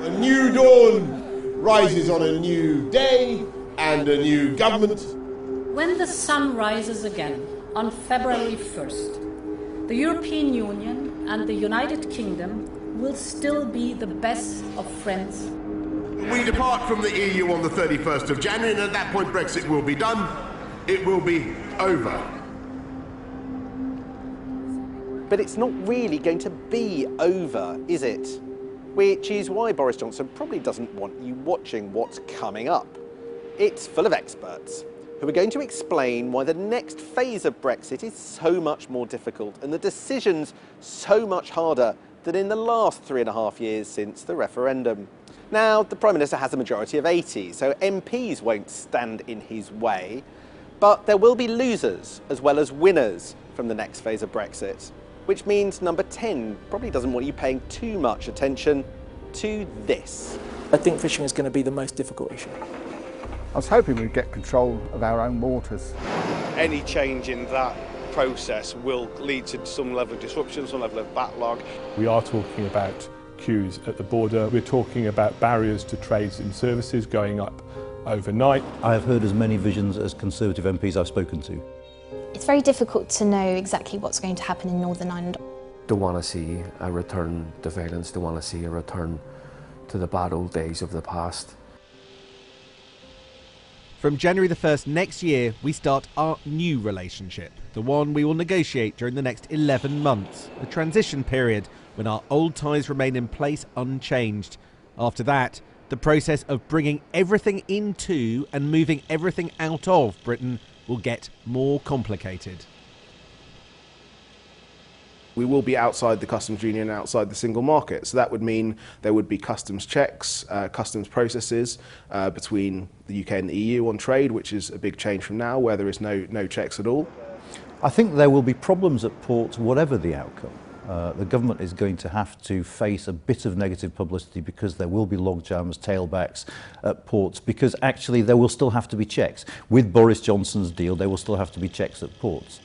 A new dawn rises on a new day and a new government. When the sun rises again on February 1st, the European Union and the United Kingdom will still be the best of friends. We depart from the EU on the 31st of January, and at that point Brexit will be done. It will be over. But it's not really going to be over, is it? Which is why Boris Johnson probably doesn't want you watching what's coming up. It's full of experts who are going to explain why the next phase of Brexit is so much more difficult and the decisions so much harder than in the last 3.5 years since the referendum. Now, the Prime Minister has a majority of 80, so MPs won't stand in his way, but there will be losers as well as winners from the next phase of Brexit, which means number 10 probably doesn't want you paying too much attention to this. I think fishing is going to be the most difficult issue. I was hoping we'd get control of our own waters. Any change in that process will lead to some level of disruption, some level of backlog. We are talking about queues at the border. We're talking about barriers to trades and services going up overnight. I have heard as many visions as Conservative MPs I've spoken to. It's very difficult to know exactly what's going to happen in Northern Ireland. Don't want to see a return to violence, don't want to see a return to the bad old days of the past. From January the 1st next year, we start our new relationship, the one we will negotiate during the next 11 months, a transition period when our old ties remain in place unchanged. After that, the process of bringing everything into and moving everything out of Britain will get more complicated. We will be outside the customs union, outside the single market. So that would mean there would be customs checks, customs processes between the UK and the EU on trade, which is a big change from now, where there is no checks at all. I think there will be problems at ports, whatever the outcome. The government is going to have to face a bit of negative publicity because there will be logjams, tailbacks at ports, because actually there will still have to be checks. With Boris Johnson's deal, there will still have to be checks at ports.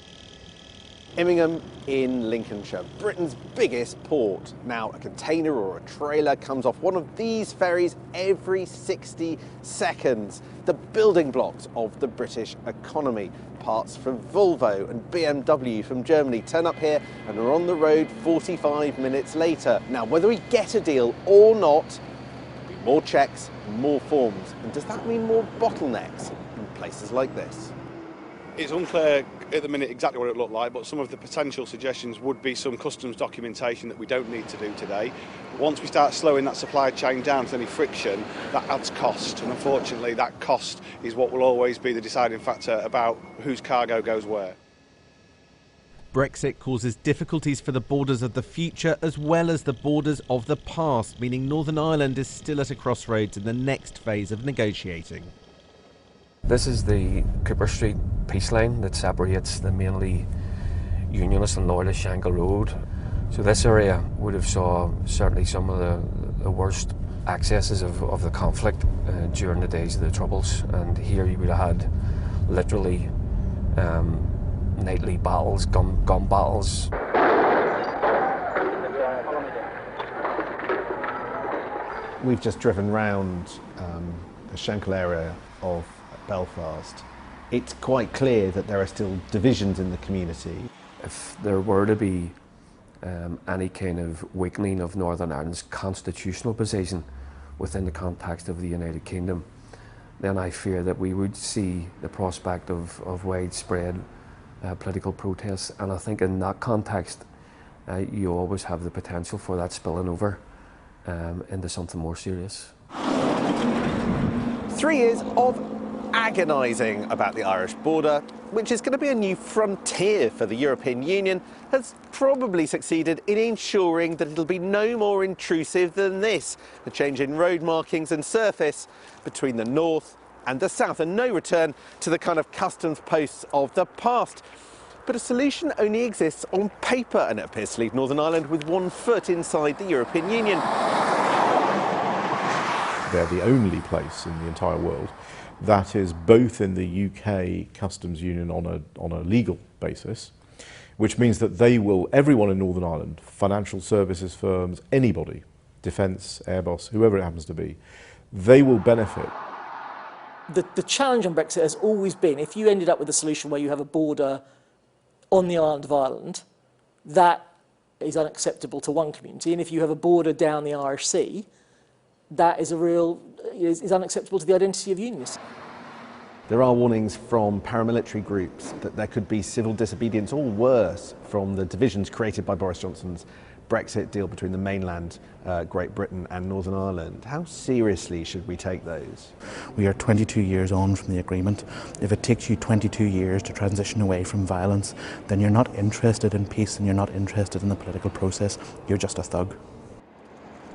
Immingham in Lincolnshire, Britain's biggest port. Now, a container or a trailer comes off one of these ferries every 60 seconds. The building blocks of the British economy. Parts from Volvo and BMW from Germany turn up here and are on the road 45 minutes later. Now, whether we get a deal or not, there'll be more checks, more forms. And does that mean more bottlenecks in places like this? It's unclear at the minute exactly what it looked like, but some of the potential suggestions would be some customs documentation that we don't need to do today. Once we start slowing that supply chain down to any friction, that adds cost, and unfortunately that cost is what will always be the deciding factor about whose cargo goes where. Brexit causes difficulties for the borders of the future as well as the borders of the past, meaning Northern Ireland is still at a crossroads in the next phase of negotiating. This is the Cooper Street peace line that separates the mainly unionist and loyalist Shankill Road. So this area would have saw certainly some of the worst excesses of the conflict during the days of the Troubles, and here you would have had literally nightly battles, gun battles. We've just driven round the Shankill area of Belfast. It's quite clear that there are still divisions in the community. If there were to be any kind of weakening of Northern Ireland's constitutional position within the context of the United Kingdom, then I fear that we would see the prospect of widespread political protests, and I think in that context you always have the potential for that spilling over into something more serious. 3 years of agonising about the Irish border, which is going to be a new frontier for the European Union, has probably succeeded in ensuring that it'll be no more intrusive than this, a change in road markings and surface between the north and the south, and no return to the kind of customs posts of the past. But a solution only exists on paper, and it appears to leave Northern Ireland with 1 foot inside the European Union. They're the only place in the entire world that is both in the UK customs union on a legal basis, which means that everyone in Northern Ireland, financial services firms, anybody, Defence, Airbus, whoever it happens to be, they will benefit. The challenge on Brexit has always been, if you ended up with a solution where you have a border on the island of Ireland, that is unacceptable to one community, and if you have a border down the Irish Sea, that is unacceptable to the identity of unionists. There are warnings from paramilitary groups that there could be civil disobedience or worse from the divisions created by Boris Johnson's Brexit deal between the mainland, Great Britain and Northern Ireland. How seriously should we take those? We are 22 years on from the agreement. If it takes you 22 years to transition away from violence, then you're not interested in peace and you're not interested in the political process. You're just a thug.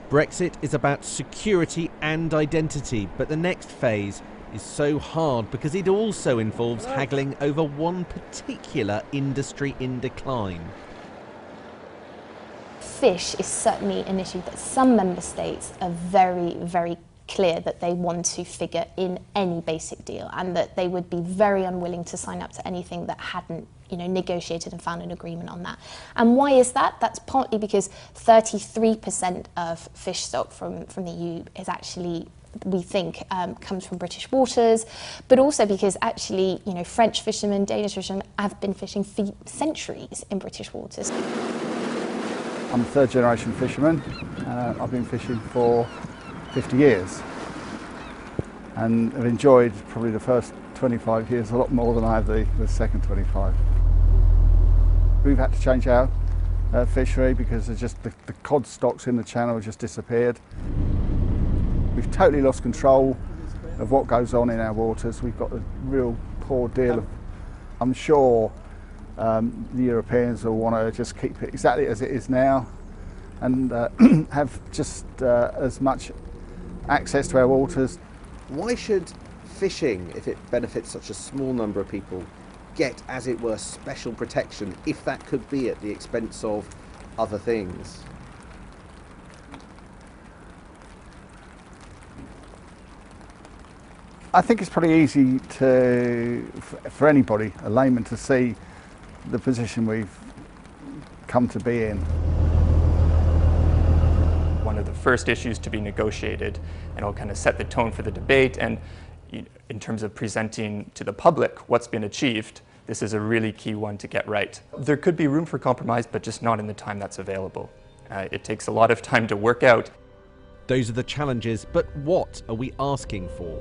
Brexit is about security and identity, but the next phase is so hard because it also involves haggling over one particular industry in decline. Fish is certainly an issue that some member states are very, very clear that they want to figure in any basic deal, and that they would be very unwilling to sign up to anything that hadn't, negotiated and found an agreement on that. And why is that? That's partly because 33% of fish stock from the EU is actually, we think, comes from British waters, but also because actually, French fishermen, Danish fishermen have been fishing for centuries in British waters. I'm a third generation fisherman. I've been fishing for 50 years and have enjoyed probably the first 25 years a lot more than I have the second 25. We've had to change our fishery because there's just the cod stocks in the channel just disappeared. We've totally lost control of what goes on in our waters. We've got a real poor deal of, I'm sure the Europeans will want to just keep it exactly as it is now and have just as much access to our waters. Why should fishing, if it benefits such a small number of people, get, as it were, special protection if that could be at the expense of other things? I think it's pretty easy for anybody, a layman, to see the position we've come to be in. One of the first issues to be negotiated, and it'll kind of set the tone for the debate, and in terms of presenting to the public what's been achieved, this is a really key one to get right. There could be room for compromise, but just not in the time that's available. It takes a lot of time to work out. Those are the challenges, but what are we asking for?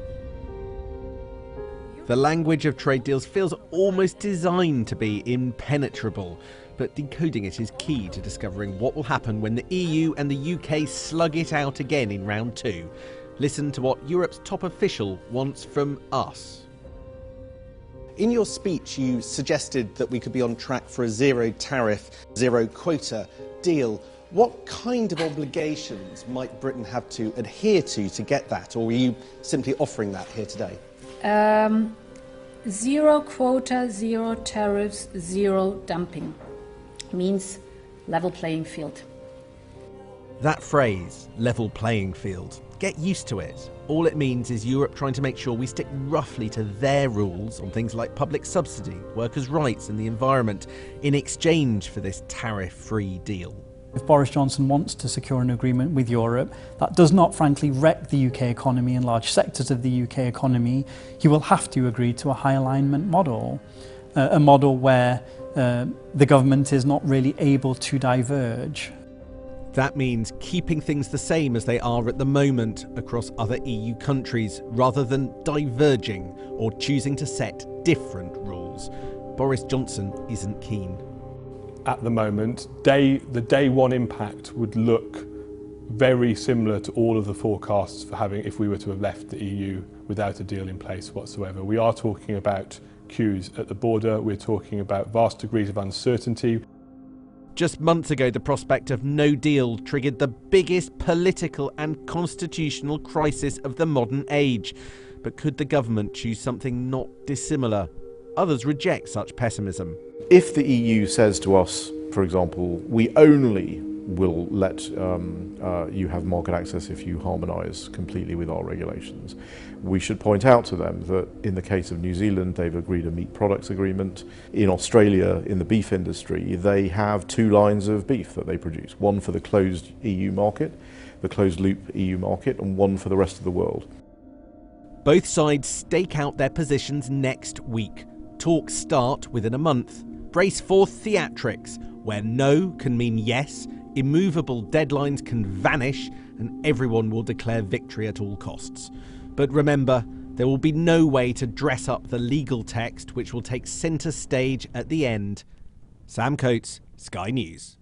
The language of trade deals feels almost designed to be impenetrable, but decoding it is key to discovering what will happen when the EU and the UK slug it out again in round 2. Listen to what Europe's top official wants from us. In your speech, you suggested that we could be on track for a zero tariff, zero quota deal. What kind of obligations might Britain have to adhere to get that, or are you simply offering that here today? Zero quota, zero tariffs, zero dumping means level playing field. That phrase, level playing field, get used to it. All it means is Europe trying to make sure we stick roughly to their rules on things like public subsidy, workers' rights and the environment in exchange for this tariff-free deal. If Boris Johnson wants to secure an agreement with Europe that does not frankly wreck the UK economy and large sectors of the UK economy, he will have to agree to a high alignment model, a model where the government is not really able to diverge. That means keeping things the same as they are at the moment across other EU countries, rather than diverging or choosing to set different rules. Boris Johnson isn't keen. At the moment, the day one impact would look very similar to all of the forecasts for having, if we were to have left the EU without a deal in place whatsoever. We are talking about queues at the border, we're talking about vast degrees of uncertainty. Just months ago, the prospect of no deal triggered the biggest political and constitutional crisis of the modern age. But could the government choose something not dissimilar? Others reject such pessimism. If the EU says to us, for example, we only will let you have market access if you harmonise completely with our regulations. We should point out to them that in the case of New Zealand, they've agreed a meat products agreement. In Australia, in the beef industry, they have 2 lines of beef that they produce, one for the closed EU market, the closed loop EU market, and one for the rest of the world. Both sides stake out their positions next week. Talks start within a month. Brace for theatrics, where no can mean yes, immovable deadlines can vanish, and everyone will declare victory at all costs. But remember, there will be no way to dress up the legal text, which will take centre stage at the end. Sam Coates, Sky News.